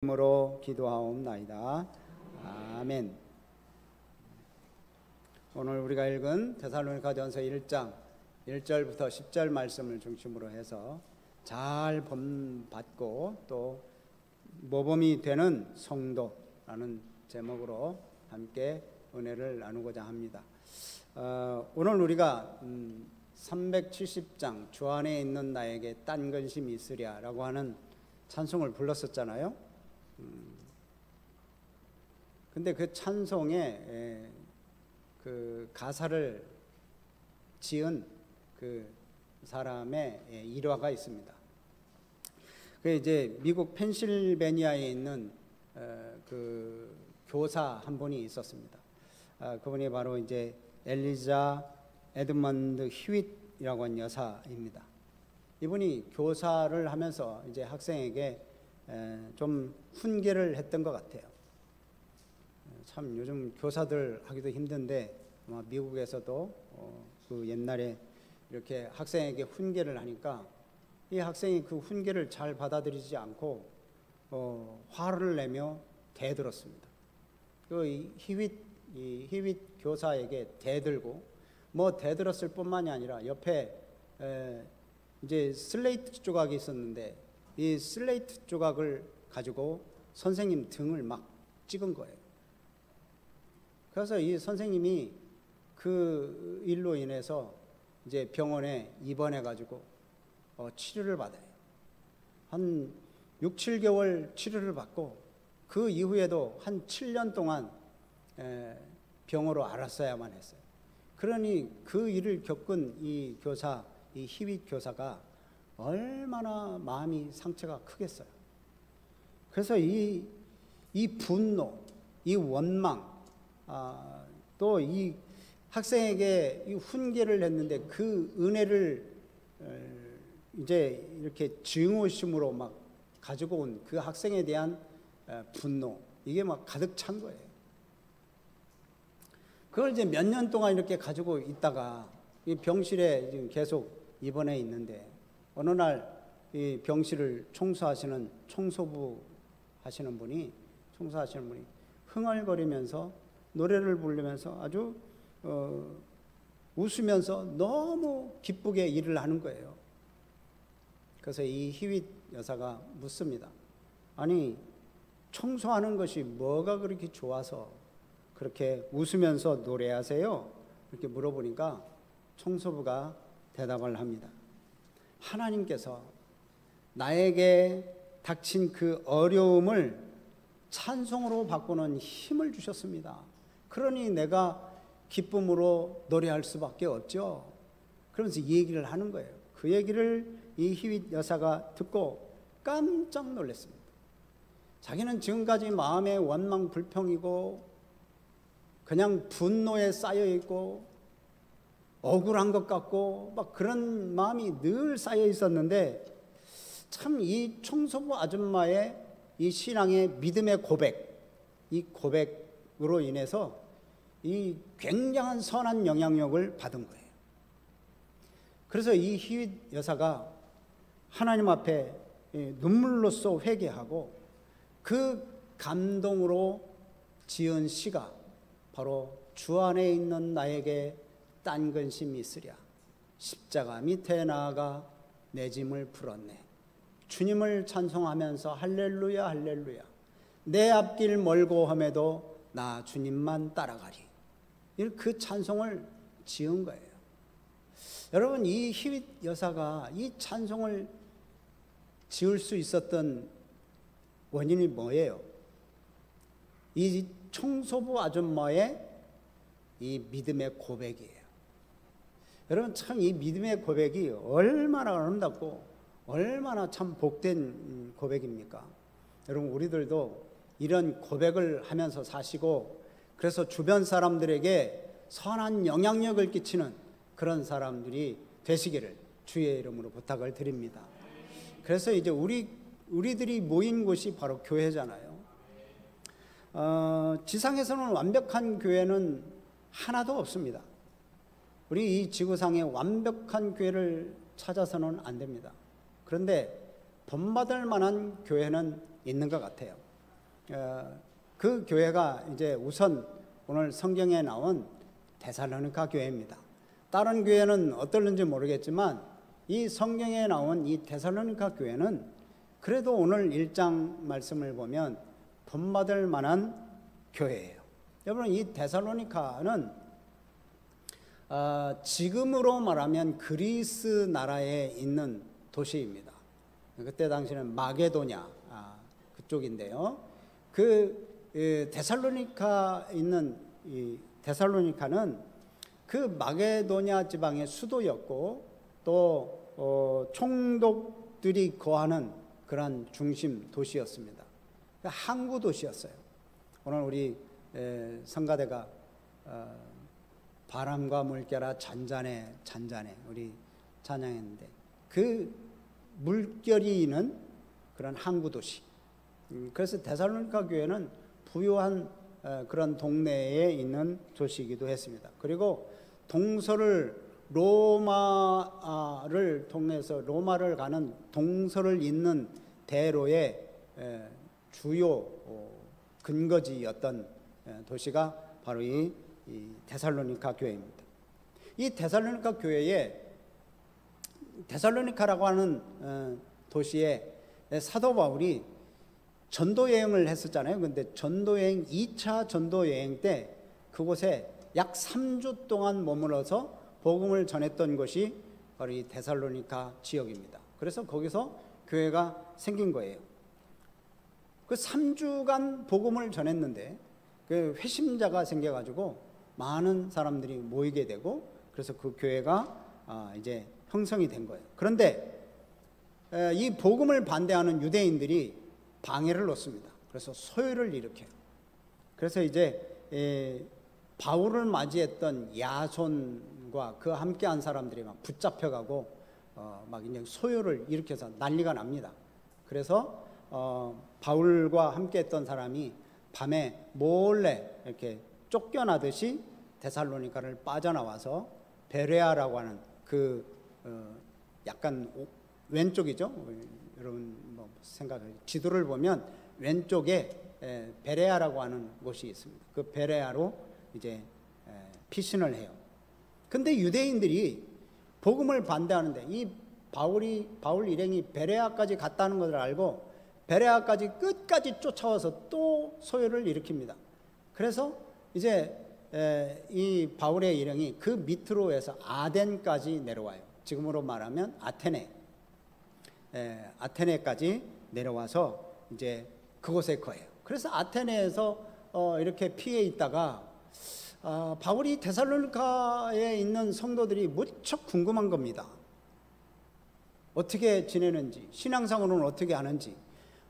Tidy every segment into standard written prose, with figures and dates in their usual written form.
이름으로 기도하옵나이다. 아멘. 오늘 우리가 읽은 데살로니가전서 1장 1절부터 10절 말씀을 중심으로 해서 잘 본받고 또 모범이 되는 성도라는 제목으로 함께 은혜를 나누고자 합니다. 오늘 우리가 370장 주 안에 있는 나에게 딴 근심이 있으랴라고 하는 찬송을 불렀었잖아요. 근데 그 찬송에 그 가사를 지은 그 사람의 일화가 있습니다. 그 이제 미국 펜실베니아에 있는 그 교사 한 분이 있었습니다. 그분이 바로 이제 엘리자 에드먼드 히윗이라고 하는 여사입니다. 이분이 교사를 하면서 이제 학생에게 좀 훈계를 했던 것 같아요. 참 요즘 교사들 하기도 힘든데 아마 미국에서도 그 옛날에 이렇게 학생에게 훈계를 하니까 이 학생이 그 훈계를 잘 받아들이지 않고 화를 내며 대들었습니다. 그 히윗 교사에게 대들고 뭐 대들었을 뿐만이 아니라 옆에 이제 슬레이트 조각이 있었는데 이 슬레이트 조각을 가지고 선생님 등을 막 찍은 거예요. 그래서 이 선생님이 그 일로 인해서 이제 병원에 입원해 가지고 치료를 받아요. 한 6, 7개월 치료를 받고 그 이후에도 한 7년 동안 병으로 앓았어야만 했어요. 그러니 그 일을 겪은 이 교사, 이 히윗 교사가 얼마나 마음이 상처가 크겠어요. 그래서 이 분노, 이 원망, 또 이 학생에게 이 훈계를 했는데 그 은혜를 이제 이렇게 증오심으로 막 가지고 온 그 학생에 대한 분노, 이게 막 가득 찬 거예요. 그걸 이제 몇 년 동안 이렇게 가지고 있다가 이 병실에 지금 계속 입원해 있는데 어느 날 이 병실을 청소하시는 청소부 하시는 분이 흥얼거리면서 노래를 부르면서 아주 웃으면서 너무 기쁘게 일을 하는 거예요. 그래서 이 히윗 여사가 묻습니다. 아니, 청소하는 것이 뭐가 그렇게 좋아서 그렇게 웃으면서 노래하세요? 이렇게 물어보니까 청소부가 대답을 합니다. 하나님께서 나에게 닥친 그 어려움을 찬송으로 바꾸는 힘을 주셨습니다. 그러니 내가 기쁨으로 노래할 수밖에 없죠. 그러면서 이 얘기를 하는 거예요. 그 얘기를 이 히윗 여사가 듣고 깜짝 놀랐습니다. 자기는 지금까지 마음에 원망 불평이고 그냥 분노에 쌓여 있고 억울한 것 같고 막 그런 마음이 늘 쌓여 있었는데 참 이 청소부 아줌마의 이 신앙의 믿음의 고백, 이 고백으로 인해서 이 굉장한 선한 영향력을 받은 거예요. 그래서 이 히윗 여사가 하나님 앞에 눈물로써 회개하고 그 감동으로 지은 시가 바로 주 안에 있는 나에게 딴 근심이 있으랴 십자가 밑에 나아가 내 짐을 풀었네. 주님을 찬송하면서 할렐루야 할렐루야 내 앞길 멀고 험해도 나 주님만 따라가리. 그 찬송을 지은 거예요. 여러분, 이 히윗 여사가 이 찬송을 지을 수 있었던 원인이 뭐예요? 이 청소부 아줌마의 이 믿음의 고백이에요. 여러분, 참 이 믿음의 고백이 얼마나 아름답고 얼마나 참 복된 고백입니까? 여러분, 우리들도 이런 고백을 하면서 사시고 그래서 주변 사람들에게 선한 영향력을 끼치는 그런 사람들이 되시기를 주의 이름으로 부탁을 드립니다. 그래서 이제 우리들이 모인 곳이 바로 교회잖아요. 지상에서는 완벽한 교회는 하나도 없습니다. 우리 이 지구상에 완벽한 교회를 찾아서는 안 됩니다. 그런데 본받을 만한 교회는 있는 것 같아요. 그 교회가 이제 우선 오늘 성경에 나온 데살로니가 교회입니다. 다른 교회는 어떨는지 모르겠지만 이 성경에 나온 이 데살로니가 교회는 그래도 오늘 1장 말씀을 보면 본받을 만한 교회예요. 여러분, 이 데살로니가는 지금으로 말하면 그리스 나라에 있는 도시입니다. 그때 당시는 마게도냐 그쪽인데요. 그 데살로니가 있는 이 데살로니가는 그 마게도냐 지방의 수도였고 또 총독들이 거하는 그런 중심 도시였습니다. 항구 도시였어요. 오늘 우리 성가대가 바람과 물결아 잔잔해 잔잔해 우리 찬양했는데 그 물결이 있는 그런 항구 도시. 그래서 데살로니가 교회는 부유한 그런 동네에 있는 도시이기도 했습니다. 그리고 동서를 로마를 통해서 로마를 가는 동서를 잇는 대로의 주요 근거지였던 도시가 바로 이 데살로니가 교회입니다. 이 데살로니가 교회에 데살로니가라고 하는 도시에 사도 바울이 전도 여행을 했었잖아요. 근데 전도 여행 2차 전도 여행 때 그곳에 약 3주 동안 머물러서 복음을 전했던 곳이 바로 이 데살로니가 지역입니다. 그래서 거기서 교회가 생긴 거예요. 그 3주간 복음을 전했는데 그 회심자가 생겨가지고 많은 사람들이 모이게 되고 그래서 그 교회가 이제 형성이 된 거예요. 그런데 이 복음을 반대하는 유대인들이 방해를 놓습니다. 그래서 소요를 일으켜요. 그래서 이제 바울을 맞이했던 야손과 그 함께한 사람들이 막 붙잡혀가고 막 이제 소요를 일으켜서 난리가 납니다. 그래서 바울과 함께했던 사람이 밤에 몰래 이렇게 쫓겨나듯이 데살로니가를 빠져나와서 베레아라고 하는 그 약간 왼쪽이죠. 여러분 뭐 생각해 지도를 보면 왼쪽에 베레아라고 하는 곳이 있습니다. 그 베레아로 이제 피신을 해요. 근데 유대인들이 복음을 반대하는데 이 바울 일행이 베레아까지 갔다는 것을 알고 베레아까지 끝까지 쫓아와서 또 소요를 일으킵니다. 그래서 이제 이 바울의 일행이 그 밑으로 해서 아덴까지 내려와요. 지금으로 말하면 아테네까지 내려와서 이제 그곳에 거해요. 그래서 아테네에서 이렇게 피해 있다가 바울이 데살로니가에 있는 성도들이 무척 궁금한 겁니다. 어떻게 지내는지, 신앙상으로는 어떻게 하는지.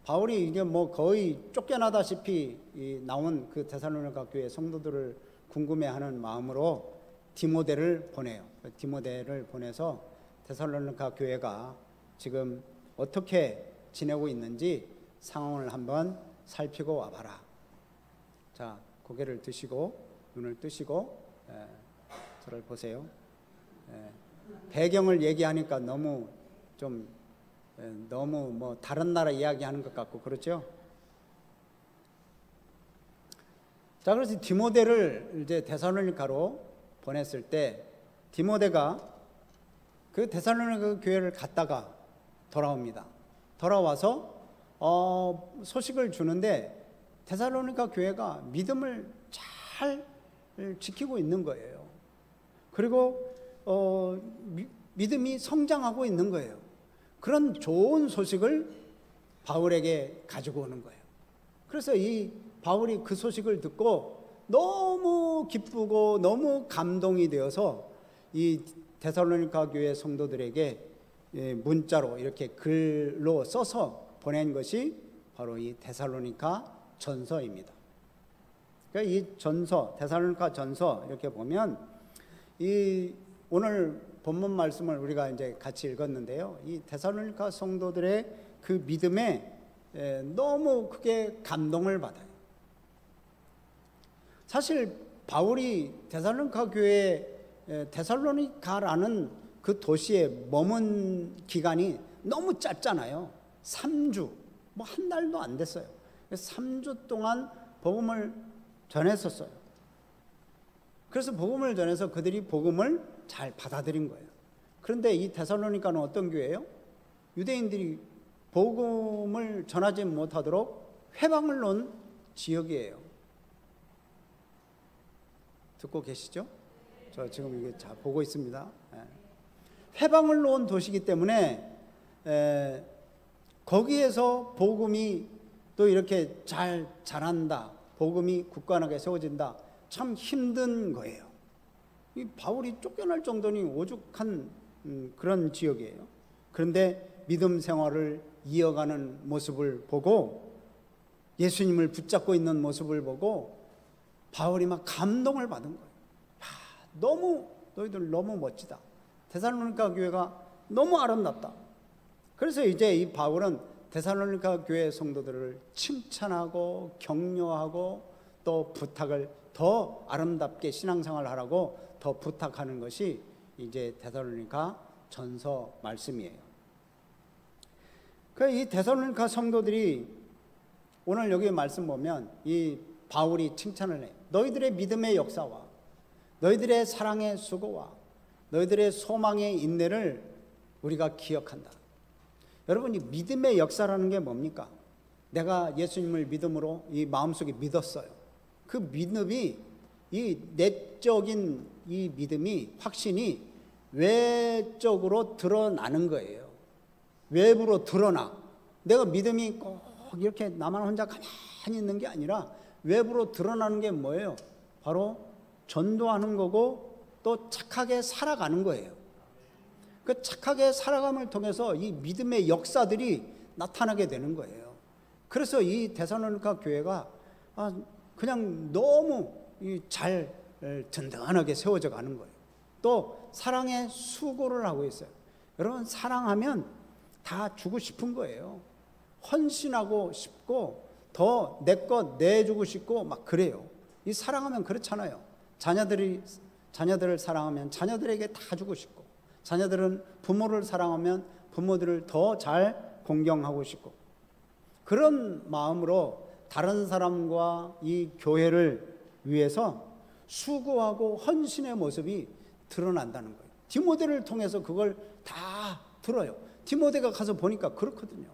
바울이 이게 뭐 거의 쫓겨나다시피 나온 그 데살로니가 교회 성도들을 궁금해하는 마음으로 디모데를 보내요. 디모데를 보내서 데살로니가 교회가 지금 어떻게 지내고 있는지 상황을 한번 살피고 와봐라. 자, 고개를 드시고 눈을 뜨시고 저를 보세요. 배경을 얘기하니까 너무 뭐 다른 나라 이야기하는 것 같고 그렇죠? 자, 그래서 디모데를 이제 데살로니가로 보냈을 때 디모데가 그 데살로니가 교회를 갔다가 돌아옵니다. 돌아와서 소식을 주는데 데살로니가 교회가 믿음을 잘 지키고 있는 거예요. 그리고 믿음이 성장하고 있는 거예요. 그런 좋은 소식을 바울에게 가지고 오는 거예요. 그래서 이 바울이 그 소식을 듣고 너무 기쁘고 너무 감동이 되어서 이 데살로니가 교회 성도들에게 문자로 이렇게 글로 써서 보낸 것이 바로 이 데살로니가 전서입니다. 그러니까 이 전서, 데살로니가 전서 이렇게 보면 이 오늘 본문 말씀을 우리가 이제 같이 읽었는데요. 이 데살로니가 성도들의 그 믿음에 너무 크게 감동을 받아요. 사실 바울이 데살로니가 교회 데살로니가라는 그 도시에 머문 기간이 너무 짧잖아요. 3주, 뭐 한 달도 안 됐어요. 3주 동안 복음을 전했었어요. 그래서 복음을 전해서 그들이 복음을 잘 받아들인 거예요. 그런데 이 데살로니가는 어떤 교회예요? 유대인들이 복음을 전하지 못하도록 회방을 놓은 지역이에요. 듣고 계시죠? 저 지금 이게 잘 보고 있습니다. 회방을 놓은 도시이기 때문에 거기에서 복음이 또 이렇게 잘 자란다, 복음이 굳건하게 세워진다, 참 힘든 거예요. 이 바울이 쫓겨날 정도니 오죽한 그런 지역이에요. 그런데 믿음 생활을 이어가는 모습을 보고, 예수님을 붙잡고 있는 모습을 보고 바울이 막 감동을 받은 거예요. 너희들 너무 멋지다. 데살로니가 교회가 너무 아름답다. 그래서 이제 이 바울은 데살로니가 교회 성도들을 칭찬하고 격려하고 또 부탁을 더 아름답게 신앙생활을 하라고 더 부탁하는 것이 이제 데살로니가 전서 말씀이에요. 이 데살로니가 성도들이 오늘 여기 말씀 보면 이 바울이 칭찬을 해요. 너희들의 믿음의 역사와 너희들의 사랑의 수고와 너희들의 소망의 인내를 우리가 기억한다. 여러분, 이 믿음의 역사라는 게 뭡니까? 내가 예수님을 믿음으로 이 마음속에 믿었어요. 그 믿음이, 이 내적인 이 믿음이, 확신이 외적으로 드러나는 거예요. 외부로 드러나. 내가 믿음이 꼭 이렇게 나만 혼자 가만히 있는 게 아니라 외부로 드러나는 게 뭐예요? 바로 전도하는 거고 또 착하게 살아가는 거예요. 그 착하게 살아감을 통해서 이 믿음의 역사들이 나타나게 되는 거예요. 그래서 이 데살로니가 교회가 그냥 너무 잘 든든하게 세워져 가는 거예요. 또 사랑의 수고를 하고 있어요. 여러분, 사랑하면 다 주고 싶은 거예요. 헌신하고 싶고 더 내 것 내주고 싶고 막 그래요. 이 사랑하면 그렇잖아요. 자녀들을 사랑하면 자녀들에게 다 주고 싶고, 자녀들은 부모를 사랑하면 부모들을 더 잘 공경하고 싶고, 그런 마음으로 다른 사람과 이 교회를 위해서 수고하고 헌신의 모습이 드러난다는 거예요. 디모데를 통해서 그걸 다 들어요. 디모데가 가서 보니까 그렇거든요.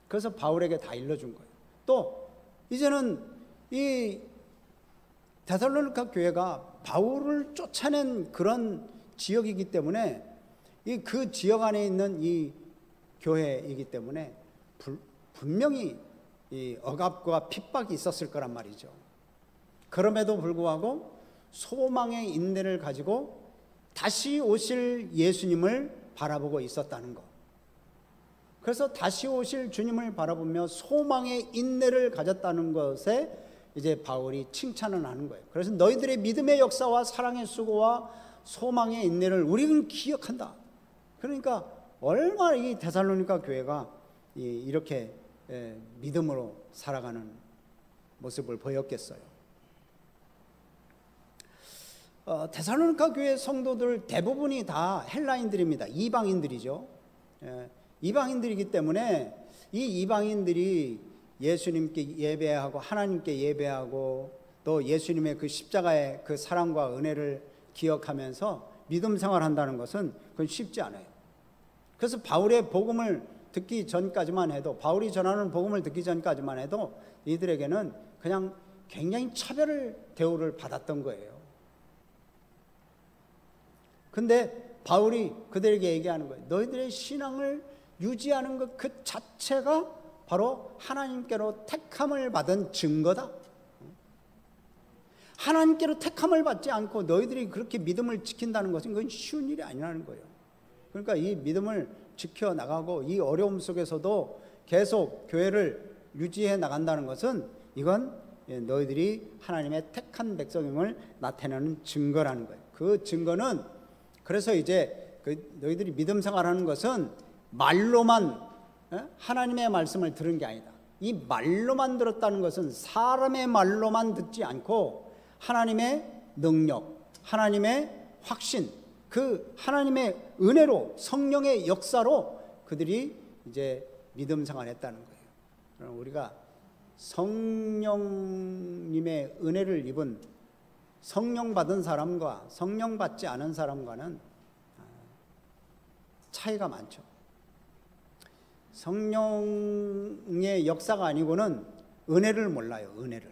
그래서 바울에게 다 일러준 거예요. 또 이제는 이 데살로니가 교회가 바울을 쫓아낸 그런 지역이기 때문에 그 지역 안에 있는 이 교회이기 때문에 분명히 이 억압과 핍박이 있었을 거란 말이죠. 그럼에도 불구하고 소망의 인내를 가지고 다시 오실 예수님을 바라보고 있었다는 것. 그래서 다시 오실 주님을 바라보며 소망의 인내를 가졌다는 것에 이제 바울이 칭찬을 하는 거예요. 그래서 너희들의 믿음의 역사와 사랑의 수고와 소망의 인내를 우리는 기억한다. 그러니까 얼마나 이 데살로니가 교회가 이렇게 믿음으로 살아가는 모습을 보였겠어요. 데살로니가 교회 성도들 대부분이 다 헬라인들입니다. 이방인들이죠. 이방인들이기 때문에 이 이방인들이 예수님께 예배하고 하나님께 예배하고 또 예수님의 그 십자가의 그 사랑과 은혜를 기억하면서 믿음 생활한다는 것은 그건 쉽지 않아요. 그래서 바울의 복음을 듣기 전까지만 해도, 바울이 전하는 복음을 듣기 전까지만 해도 이들에게는 그냥 굉장히 차별 대우를 받았던 거예요. 근데 바울이 그들에게 얘기하는 거예요. 너희들의 신앙을 유지하는 것 그 자체가 바로 하나님께로 택함을 받은 증거다. 하나님께로 택함을 받지 않고 너희들이 그렇게 믿음을 지킨다는 것은 그건 쉬운 일이 아니라는 거예요. 그러니까 이 믿음을 지켜나가고 이 어려움 속에서도 계속 교회를 유지해 나간다는 것은 이건 너희들이 하나님의 택한 백성임을 나타내는 증거라는 거예요. 그 증거는, 그래서 이제 너희들이 믿음 생활하는 것은 말로만 하나님의 말씀을 들은 게 아니다. 이 말로만 들었다는 것은 사람의 말로만 듣지 않고 하나님의 능력, 하나님의 확신, 그 하나님의 은혜로, 성령의 역사로 그들이 이제 믿음 생활했다는 거예요. 우리가 성령님의 은혜를 입은 성령 받은 사람과 성령 받지 않은 사람과는 차이가 많죠. 성령의 역사가 아니고는 은혜를 몰라요. 은혜를.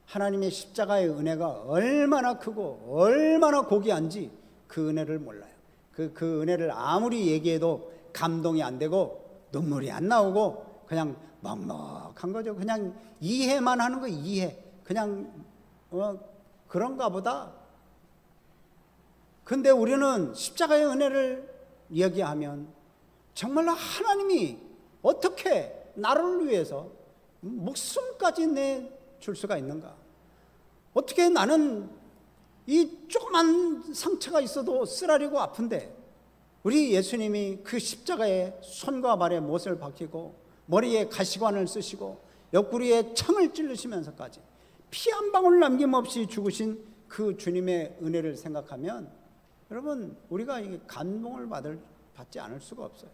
하나님의 십자가의 은혜가 얼마나 크고 얼마나 고귀한지 그 은혜를 몰라요. 그 은혜를 아무리 얘기해도 감동이 안 되고 눈물이 안 나오고 그냥 먹먹한 거죠. 그냥 이해만 하는 거. 이해. 그냥 그런가 보다. 근데 우리는 십자가의 은혜를 이야기하면 정말로 하나님이 어떻게 나를 위해서 목숨까지 내줄 수가 있는가? 어떻게 나는 이 조그만 상처가 있어도 쓰라리고 아픈데 우리 예수님이 그 십자가에 손과 발에 못을 박히고 머리에 가시관을 쓰시고 옆구리에 창을 찔르시면서까지 피 한 방울 남김없이 죽으신 그 주님의 은혜를 생각하면 여러분 우리가 이게 감동을 받지 않을 수가 없어요.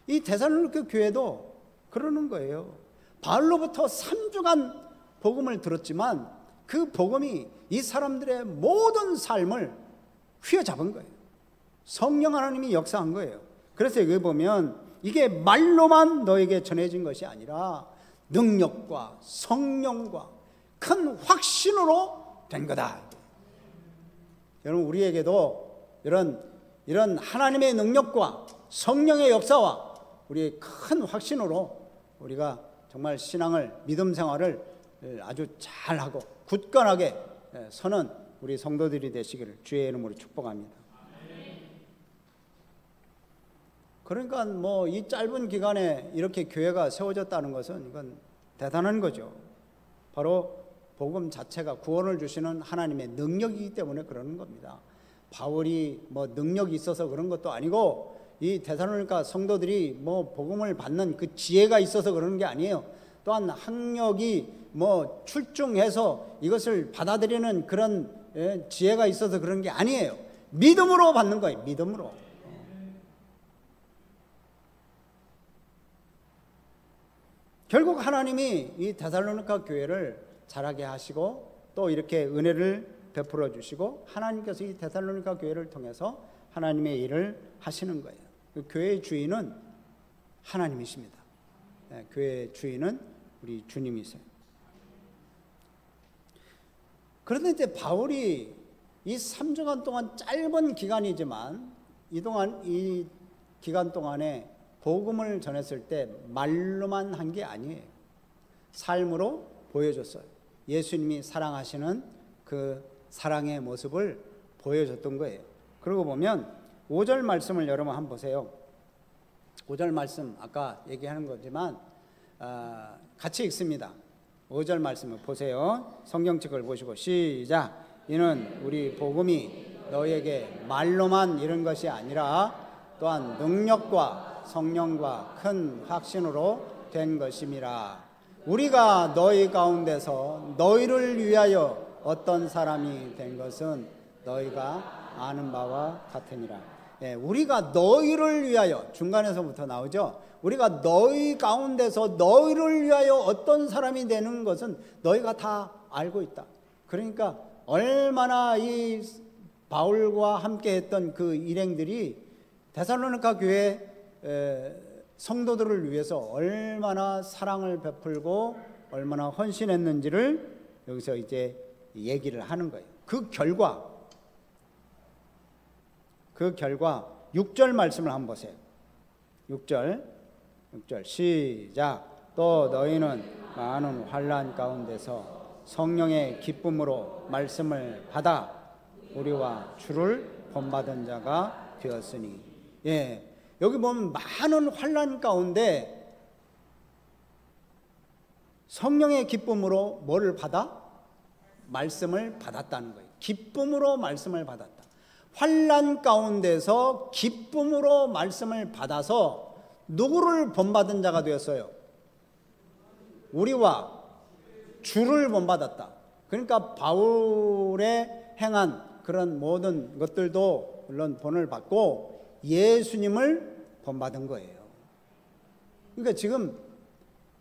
이 데살로니가 교회도 그러는 거예요. 바울로부터 3주간 복음을 들었지만 그 복음이 이 사람들의 모든 삶을 휘어잡은 거예요. 성령 하나님이 역사한 거예요. 그래서 여기 보면 이게 말로만 너에게 전해진 것이 아니라 능력과 성령과 큰 확신으로 된 거다. 여러분 우리에게도 이런 하나님의 능력과 성령의 역사와 우리의 큰 확신으로 우리가 정말 신앙을 믿음 생활을 아주 잘하고 굳건하게 서는 우리 성도들이 되시기를 주의 이름으로 축복합니다. 그러니까 뭐 이 짧은 기간에 이렇게 교회가 세워졌다는 것은 이건 대단한 거죠. 바로 복음 자체가 구원을 주시는 하나님의 능력이기 때문에 그러는 겁니다. 바울이 뭐 능력이 있어서 그런 것도 아니고 이 데살로니가 성도들이 뭐 복음을 받는 그 지혜가 있어서 그러는 게 아니에요. 또한 학력이 뭐 출중해서 이것을 받아들이는 그런 지혜가 있어서 그런 게 아니에요. 믿음으로 받는 거예요. 믿음으로. 결국 하나님이 이 데살로니가 교회를 자라게 하시고 또 이렇게 은혜를 베풀어 주시고 하나님께서 이 데살로니가 교회를 통해서 하나님의 일을 하시는 거예요. 그 교회의 주인은 하나님이십니다. 교회의 주인은 우리 주님이세요. 그런데 이제 바울이 이 3주간 동안 짧은 기간이지만 이 기간 동안에 복음을 전했을 때 말로만 한 게 아니에요. 삶으로 보여줬어요. 예수님이 사랑하시는 그 사랑의 모습을 보여줬던 거예요. 그러고 보면 5절 말씀을 여러분 한번 보세요. 5절 말씀 아까 얘기하는 거지만 같이 읽습니다. 5절 말씀을 보세요. 성경책을 보시고 시작. 이는 우리 복음이 너희에게 말로만 이른 것이 아니라 또한 능력과 성령과 큰 확신으로 된 것임이라. 우리가 너희 가운데서 너희를 위하여 어떤 사람이 된 것은 너희가 아는 바와 같으니라. 우리가 너희를 위하여 중간에서부터 나오죠. 우리가 너희 가운데서 너희를 위하여 어떤 사람이 되는 것은 너희가 다 알고 있다. 그러니까 얼마나 이 바울과 함께 했던 그 일행들이 데살로니가 교회 성도들을 위해서 얼마나 사랑을 베풀고 얼마나 헌신했는지를 여기서 이제 얘기를 하는 거예요. 그 결과 6절 말씀을 한번 보세요. 6절 시작. 또 너희는 많은 환난 가운데서 성령의 기쁨으로 말씀을 받아 우리와 주를 본받은 자가 되었으니. 여기 보면 많은 환난 가운데 성령의 기쁨으로 뭐를 받아? 말씀을 받았다는 거예요. 기쁨으로 말씀을 받았다. 환난 가운데서 기쁨으로 말씀을 받아서 누구를 본받은 자가 되었어요? 우리와 주를 본받았다. 그러니까 바울의 행한 그런 모든 것들도 물론 본을 받고 예수님을 본받은 거예요. 그러니까 지금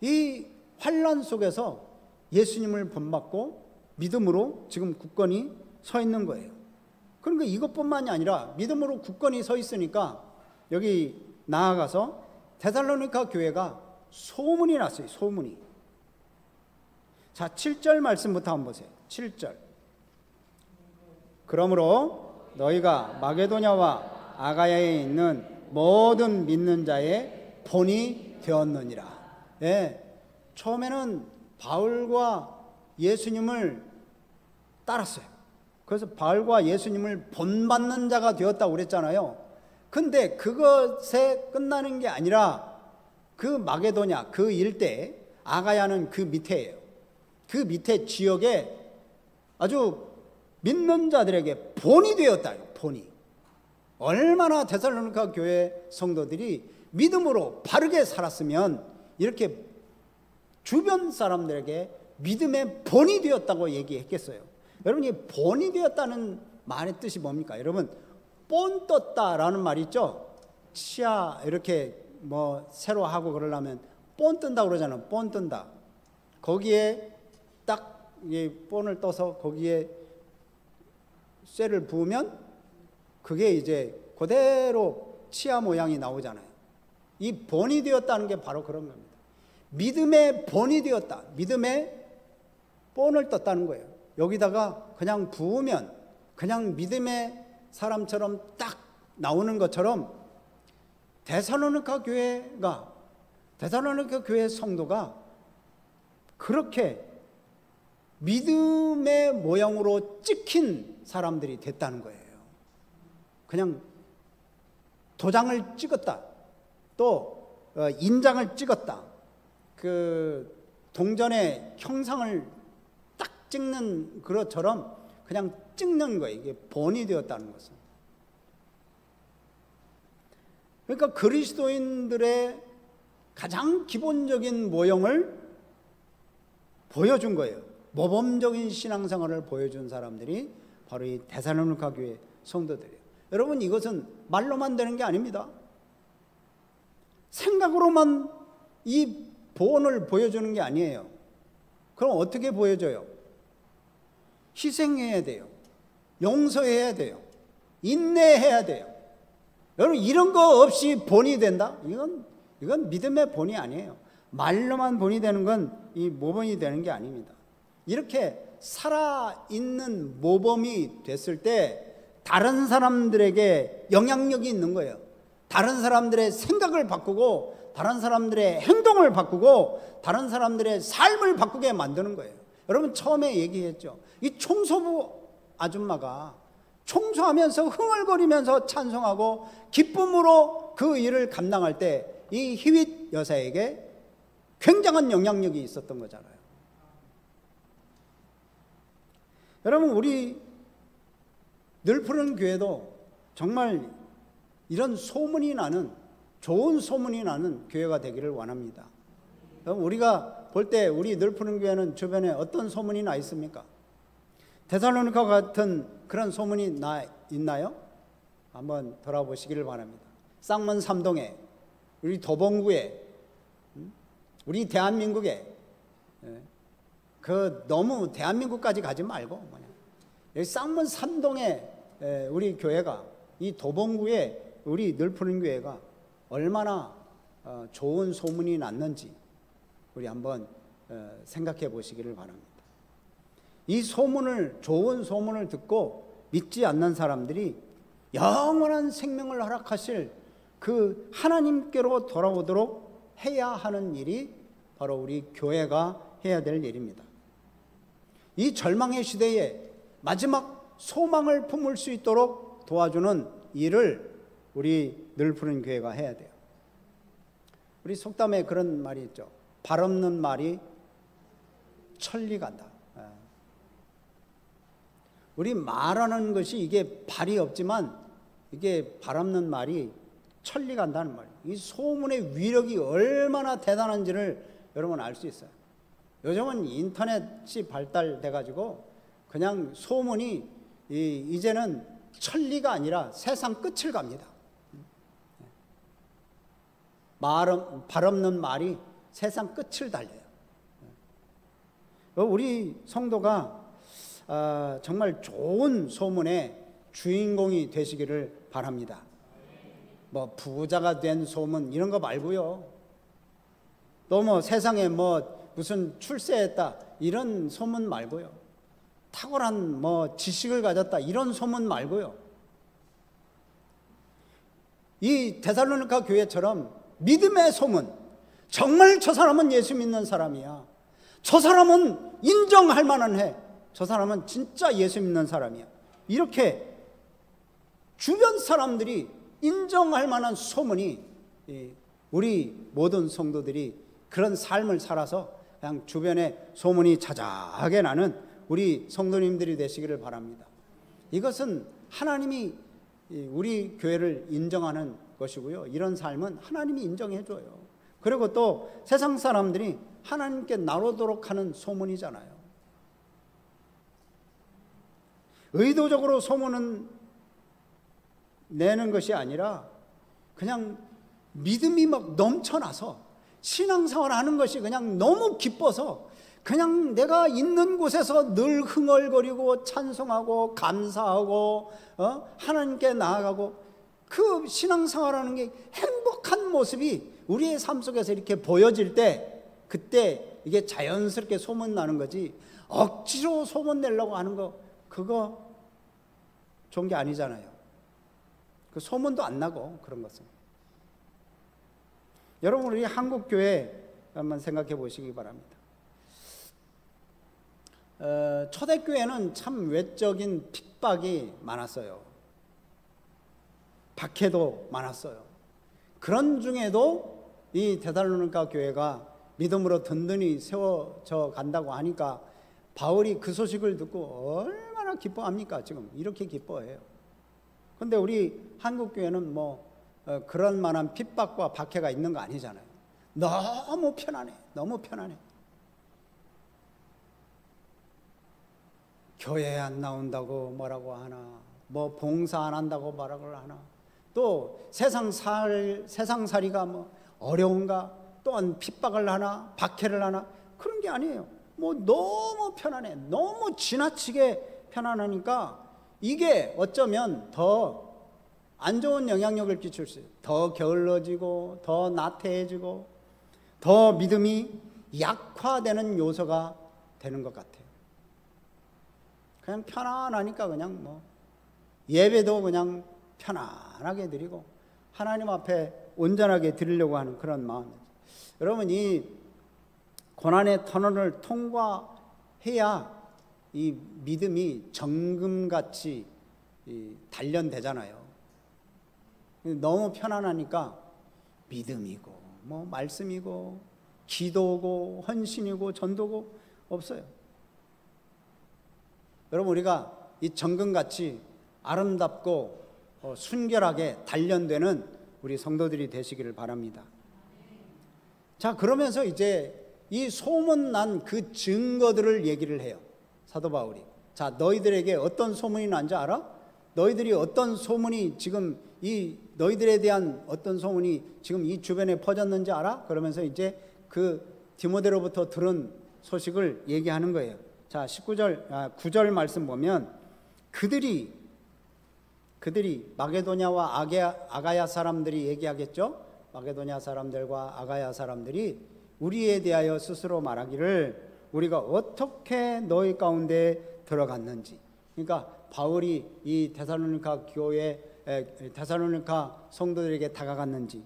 이 환난 속에서 예수님을 본받고 믿음으로 지금 굳건히 서 있는 거예요. 그러니까 이것뿐만이 아니라 믿음으로 굳건히 서 있으니까 여기 나아가서 데살로니가 교회가 소문이 났어요. 소문이. 자, 7절 말씀부터 한번 보세요. 7절. 그러므로 너희가 마게도냐와 아가야에 있는 모든 믿는 자의 본이 되었느니라. 예, 처음에는 바울과 예수님을 따랐어요. 그래서 바울과 예수님을 본받는 자가 되었다고 그랬잖아요. 근데 그것에 끝나는 게 아니라 그 마게도냐, 그 일대, 아가야는 그 밑에예요. 그 밑에 지역에 아주 믿는 자들에게 본이 되었다. 본이. 얼마나 데살로니가 교회 성도들이 믿음으로 바르게 살았으면 이렇게 주변 사람들에게 믿음의 본이 되었다고 얘기했겠어요. 여러분, 이 본이 되었다는 말의 뜻이 뭡니까? 여러분, 본 떴다라는 말 있죠? 치아 이렇게 뭐 새로 하고 그러려면 본 뜬다 그러잖아요. 본 뜬다. 거기에 딱 이 본을 떠서 거기에 쇠를 부으면 그게 이제 그대로 치아 모양이 나오잖아요. 이 본이 되었다는 게 바로 그런 겁니다. 믿음의 본이 되었다. 믿음의 본을 떴다는 거예요. 여기다가 그냥 부으면 그냥 믿음의 사람처럼 딱 나오는 것처럼 데살로니가 교회 성도가 그렇게 믿음의 모양으로 찍힌 사람들이 됐다는 거예요. 그냥 도장을 찍었다. 또 인장을 찍었다. 그 동전의 형상을 딱 찍는 그것처럼 그냥 찍는 거예요. 이게 본이 되었다는 것은. 그러니까 그리스도인들의 가장 기본적인 모형을 보여준 거예요. 모범적인 신앙생활을 보여준 사람들이 바로 이 데살로니가 교회 성도들이에요. 여러분, 이것은 말로만 되는 게 아닙니다. 생각으로만 이 본을 보여주는 게 아니에요. 그럼 어떻게 보여줘요? 희생해야 돼요. 용서해야 돼요. 인내해야 돼요. 여러분, 이런 거 없이 본이 된다? 이건 믿음의 본이 아니에요. 말로만 본이 되는 건 이 모범이 되는 게 아닙니다. 이렇게 살아있는 모범이 됐을 때 다른 사람들에게 영향력이 있는 거예요. 다른 사람들의 생각을 바꾸고 다른 사람들의 행동을 바꾸고 다른 사람들의 삶을 바꾸게 만드는 거예요. 여러분, 처음에 얘기했죠. 이 청소부 아줌마가 청소하면서 흥얼거리면서 찬송하고 기쁨으로 그 일을 감당할 때 이 히윗 여사에게 굉장한 영향력이 있었던 거잖아요. 여러분, 우리 늘푸른 교회도 정말 이런 소문이 나는, 좋은 소문이 나는 교회가 되기를 원합니다. 여러분, 우리가 볼 때 우리 늘푸른 교회는 주변에 어떤 소문이 나 있습니까? 데살로니가 같은 그런 소문이 나 있나요? 한번 돌아보시기를 바랍니다. 쌍문 삼동에, 우리 도봉구에, 우리 대한민국에, 그 너무 대한민국까지 가지 말고 여기 쌍문 삼동에 우리 교회가, 이 도봉구에 우리 늘푸른 교회가 얼마나 좋은 소문이 났는지 우리 한번 생각해 보시기를 바랍니다. 이 소문을, 좋은 소문을 듣고 믿지 않는 사람들이 영원한 생명을 허락하실 그 하나님께로 돌아오도록 해야 하는 일이 바로 우리 교회가 해야 될 일입니다. 이 절망의 시대에 마지막 소망을 품을 수 있도록 도와주는 일을 우리 늘푸른 교회가 해야 돼요. 우리 속담에 그런 말이 있죠. 발 없는 말이 천리 간다. 우리 말하는 것이 이게 발이 없지만 이게 발 없는 말이 천리 간다는 말이에요. 이 소문의 위력이 얼마나 대단한지를 여러분 알 수 있어요. 요즘은 인터넷이 발달돼 가지고 그냥 소문이 이제는 천리가 아니라 세상 끝을 갑니다. 발 없는 말이 세상 끝을 달려요. 우리 성도가 정말 좋은 소문의 주인공이 되시기를 바랍니다. 뭐 부자가 된 소문 이런 거 말고요. 또 뭐 세상에 뭐 무슨 출세했다 이런 소문 말고요. 탁월한 뭐 지식을 가졌다 이런 소문 말고요. 이 데살로니가 교회처럼 믿음의 소문, 정말 저 사람은 예수 믿는 사람이야, 저 사람은 인정할 만한 해, 저 사람은 진짜 예수 믿는 사람이야, 이렇게 주변 사람들이 인정할 만한 소문이, 우리 모든 성도들이 그런 삶을 살아서 그냥 주변에 소문이 자자하게 나는 우리 성도님들이 되시기를 바랍니다. 이것은 하나님이 우리 교회를 인정하는 것이고요. 이런 삶은 하나님이 인정해 줘요. 그리고 또 세상 사람들이 하나님께 나오도록 하는 소문이잖아요. 의도적으로 소문은 내는 것이 아니라 그냥 믿음이 막 넘쳐나서 신앙생활 하는 것이 그냥 너무 기뻐서 그냥 내가 있는 곳에서 늘 흥얼거리고 찬송하고 감사하고 하나님께 나아가고 그 신앙생활하는 게 행복한 모습이 우리의 삶 속에서 이렇게 보여질 때, 그때 이게 자연스럽게 소문나는 거지, 억지로 소문 내려고 하는 거 그거 좋은 게 아니잖아요. 그 소문도 안 나고 그런 것은. 여러분, 우리 한국교회 한번 생각해 보시기 바랍니다. 초대교회는 참 외적인 핍박이 많았어요. 박해도 많았어요. 그런 중에도 이 데살로니가 교회가 믿음으로 든든히 세워져 간다고 하니까 바울이 그 소식을 듣고 얼마나 기뻐합니까? 지금 이렇게 기뻐해요. 그런데 우리 한국교회는 뭐 그런 만한 핍박과 박해가 있는 거 아니잖아요. 너무 편안해. 너무 편안해. 교회에 안 나온다고 뭐라고 하나, 뭐 봉사 안 한다고 뭐라고 하나, 또 세상살이가 뭐 어려운가, 또한 핍박을 하나, 박해를 하나, 그런 게 아니에요. 뭐 너무 편안해. 너무 지나치게 편안하니까 이게 어쩌면 더 안 좋은 영향력을 끼칠 수 있어요. 더 게을러지고, 더 나태해지고, 더 믿음이 약화되는 요소가 되는 것 같아요. 그냥 편안하니까 그냥 뭐 예배도 그냥 편안하게 드리고 하나님 앞에 온전하게 드리려고 하는 그런 마음이죠. 여러분, 이 고난의 터널을 통과해야 이 믿음이 정금같이 단련되잖아요. 너무 편안하니까 믿음이고 뭐 말씀이고 기도고 헌신이고 전도고 없어요. 여러분, 우리가 이 정금같이 아름답고 순결하게 단련되는 우리 성도들이 되시기를 바랍니다. 자, 그러면서 이제 이 소문난 그 증거들을 얘기를 해요, 사도 바울이. 자, 너희들에게 어떤 소문이 난지 알아? 너희들이 어떤 소문이 지금 이 너희들에 대한 어떤 소문이 지금 이 주변에 퍼졌는지 알아? 그러면서 이제 그 디모데로부터 들은 소식을 얘기하는 거예요. 자, 9절 말씀 보면 그들이 마게도냐와 아가야 사람들이 얘기하겠죠. 마게도냐 사람들과 아가야 사람들이 우리에 대하여 스스로 말하기를 우리가 어떻게 너희 가운데 들어갔는지. 그러니까 바울이 이 데살로니가 성도들에게 다가갔는지,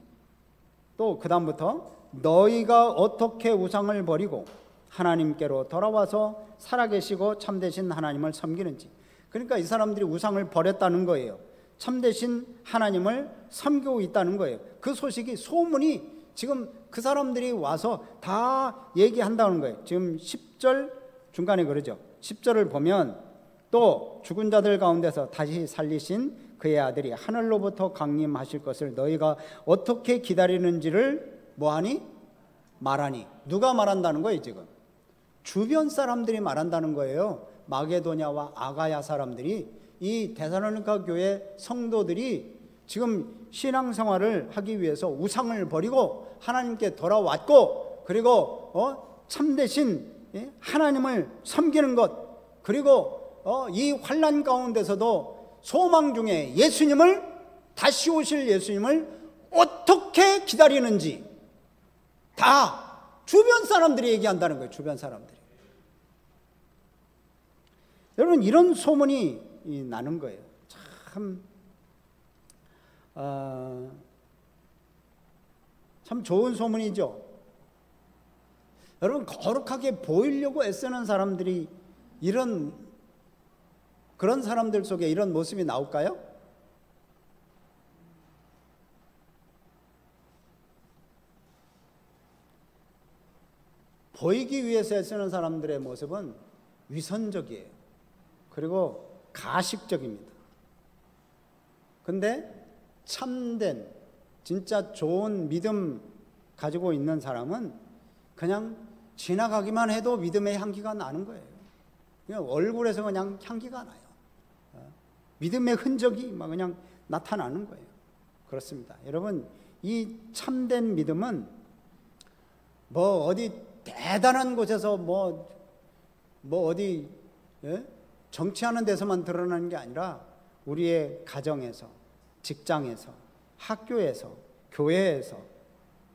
또 그 다음부터 너희가 어떻게 우상을 버리고 하나님께로 돌아와서 살아계시고 참되신 하나님을 섬기는지. 그러니까 이 사람들이 우상을 버렸다는 거예요. 참되신 하나님을 섬기고 있다는 거예요. 그 소식이, 소문이 지금 그 사람들이 와서 다 얘기한다는 거예요. 지금 10절 중간에 그러죠. 10절을 보면 또 죽은 자들 가운데서 다시 살리신 그의 아들이 하늘로부터 강림하실 것을 너희가 어떻게 기다리는지를 뭐하니? 말하니. 누가 말한다는 거예요? 지금 주변 사람들이 말한다는 거예요. 마게도냐와 아가야 사람들이, 이 데살로니가 교회 성도들이 지금 신앙생활을 하기 위해서 우상을 버리고 하나님께 돌아왔고, 그리고 참되신 하나님을 섬기는 것, 그리고 이 환난 가운데서도 소망 중에 예수님을, 다시 오실 예수님을 어떻게 기다리는지 다 주변 사람들이 얘기한다는 거예요. 주변 사람들이. 여러분, 이런 소문이 나는 거예요. 참 좋은 소문이죠. 여러분, 거룩하게 보이려고 애쓰는 사람들이 그런 사람들 속에 이런 모습이 나올까요? 보이기 위해서 애쓰는 사람들의 모습은 위선적이에요. 그리고 가식적입니다. 근데 참된, 진짜 좋은 믿음 가지고 있는 사람은 그냥 지나가기만 해도 믿음의 향기가 나는 거예요. 그냥 얼굴에서 그냥 향기가 나요. 믿음의 흔적이 막 그냥 나타나는 거예요. 그렇습니다. 여러분, 이 참된 믿음은 뭐 어디 대단한 곳에서 뭐 어디 정치하는 데서만 드러나는 게 아니라 우리의 가정에서, 직장에서, 학교에서, 교회에서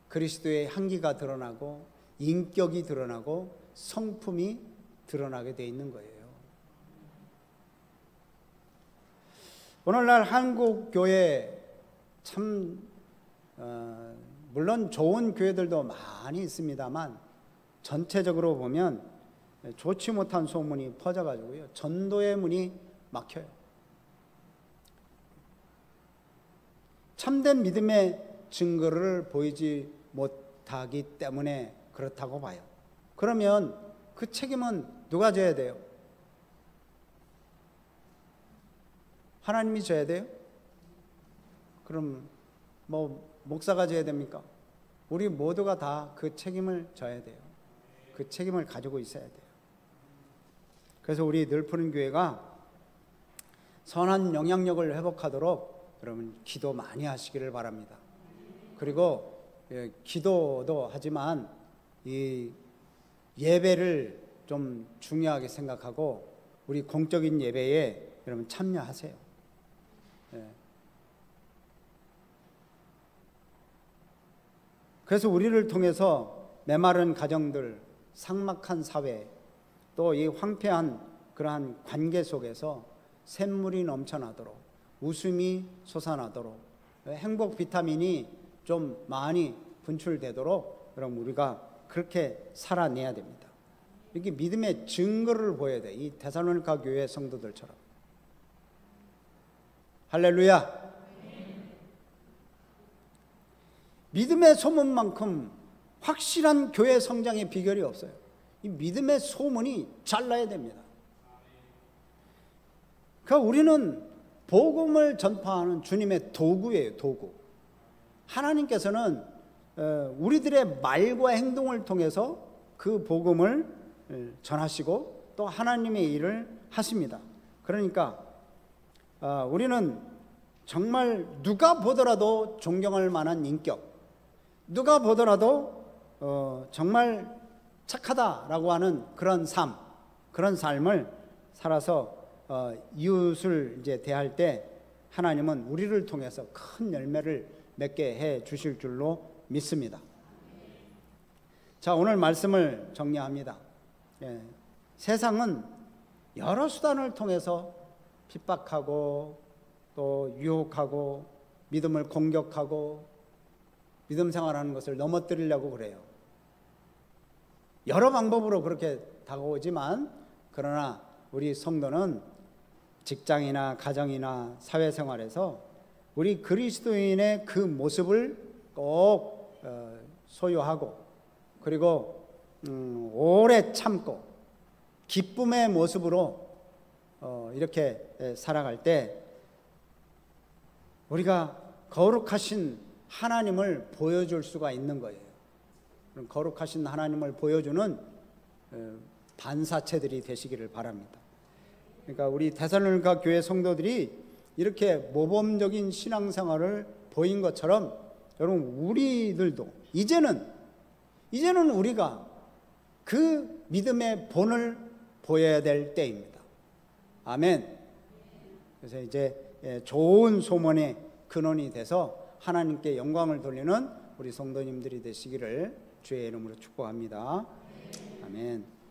그리스도의 향기가 드러나고 인격이 드러나고 성품이 드러나게 돼 있는 거예요. 오늘날 한국 교회 참 물론 좋은 교회들도 많이 있습니다만 전체적으로 보면 좋지 못한 소문이 퍼져가지고요, 전도의 문이 막혀요. 참된 믿음의 증거를 보이지 못하기 때문에 그렇다고 봐요. 그러면 그 책임은 누가 져야 돼요? 하나님이 져야 돼요? 그럼 뭐 목사가 져야 됩니까? 우리 모두가 다 그 책임을 져야 돼요. 그 책임을 가지고 있어야 돼요. 그래서 우리 늘푸른 교회가 선한 영향력을 회복하도록 여러분 기도 많이 하시기를 바랍니다. 그리고 기도도 하지만 이 예배를 좀 중요하게 생각하고 우리 공적인 예배에 여러분 참여하세요. 그래서 우리를 통해서 메마른 가정들, 삭막한 사회, 또 이 황폐한 그러한 관계 속에서 샘물이 넘쳐나도록, 웃음이 솟아나도록, 행복 비타민이 좀 많이 분출되도록 여러분 우리가 그렇게 살아내야 됩니다. 이렇게 믿음의 증거를 보여야 돼. 이 데살로니가 교회 성도들처럼. 할렐루야. 믿음의 소문만큼 확실한 교회 성장의 비결이 없어요. 이 믿음의 소문이 잘 나야 됩니다. 그러니까 우리는 복음을 전파하는 주님의 도구예요. 도구. 하나님께서는 우리들의 말과 행동을 통해서 그 복음을 전하시고 또 하나님의 일을 하십니다. 그러니까 우리는 정말 누가 보더라도 존경할 만한 인격, 누가 보더라도 정말 착하다라고 하는 그런 삶, 그런 삶을 살아서 이웃을 이제 대할 때 하나님은 우리를 통해서 큰 열매를 맺게 해 주실 줄로 믿습니다. 자, 오늘 말씀을 정리합니다. 세상은 여러 수단을 통해서 핍박하고 또 유혹하고 믿음을 공격하고 믿음 생활하는 것을 넘어뜨리려고 그래요. 여러 방법으로 그렇게 다가오지만 그러나 우리 성도는 직장이나 가정이나 사회생활에서 우리 그리스도인의 그 모습을 꼭 소유하고 그리고 오래 참고 기쁨의 모습으로 이렇게 살아갈 때 우리가 거룩하신 하나님을 보여줄 수가 있는 거예요. 거룩하신 하나님을 보여주는 반사체들이 되시기를 바랍니다. 그러니까 우리 데살로니가 교회 성도들이 이렇게 모범적인 신앙생활을 보인 것처럼 여러분 우리들도 이제는 우리가 그 믿음의 본을 보여야 될 때입니다. 아멘. 그래서 이제 좋은 소문의 근원이 돼서 하나님께 영광을 돌리는 우리 성도님들이 되시기를 주의 이름으로 축복합니다. 아멘.